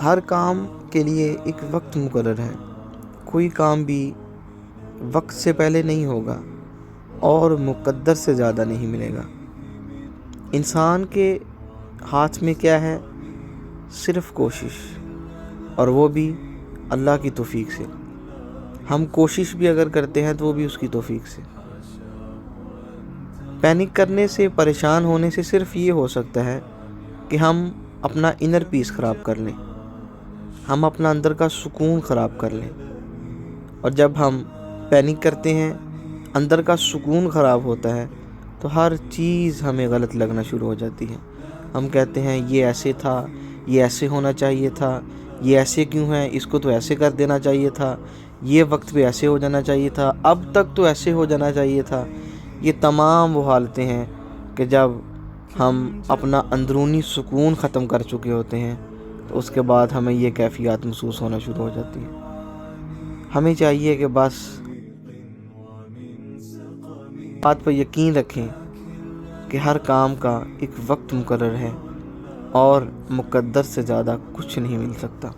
ہر کام کے لیے ایک وقت مقرر ہے، کوئی کام بھی وقت سے پہلے نہیں ہوگا اور مقدر سے زیادہ نہیں ملے گا۔ انسان کے ہاتھ میں کیا ہے؟ صرف کوشش، اور وہ بھی اللہ کی توفیق سے۔ ہم کوشش بھی اگر کرتے ہیں تو وہ بھی اس کی توفیق سے۔ پینک کرنے سے، پریشان ہونے سے صرف یہ ہو سکتا ہے کہ ہم اپنا انر پیس خراب کر لیں، ہم اپنا اندر کا سکون خراب کر لیں۔ اور جب ہم پینک کرتے ہیں، اندر کا سکون خراب ہوتا ہے، تو ہر چیز ہمیں غلط لگنا شروع ہو جاتی ہے۔ ہم کہتے ہیں یہ ایسے تھا، یہ ایسے ہونا چاہیے تھا، یہ ایسے کیوں ہے، اس کو تو ایسے کر دینا چاہیے تھا، یہ وقت پہ ایسے ہو جانا چاہیے تھا، اب تک تو ایسے ہو جانا چاہیے تھا۔ یہ تمام وہ حالتیں ہیں کہ جب ہم اپنا اندرونی سکون ختم کر چکے ہوتے ہیں تو اس کے بعد ہمیں یہ کیفیات محسوس ہونا شروع ہو جاتی ہیں۔ ہمیں چاہیے کہ بس بات پر یقین رکھیں کہ ہر کام کا ایک وقت مقرر ہے اور مقدر سے زیادہ کچھ نہیں مل سکتا۔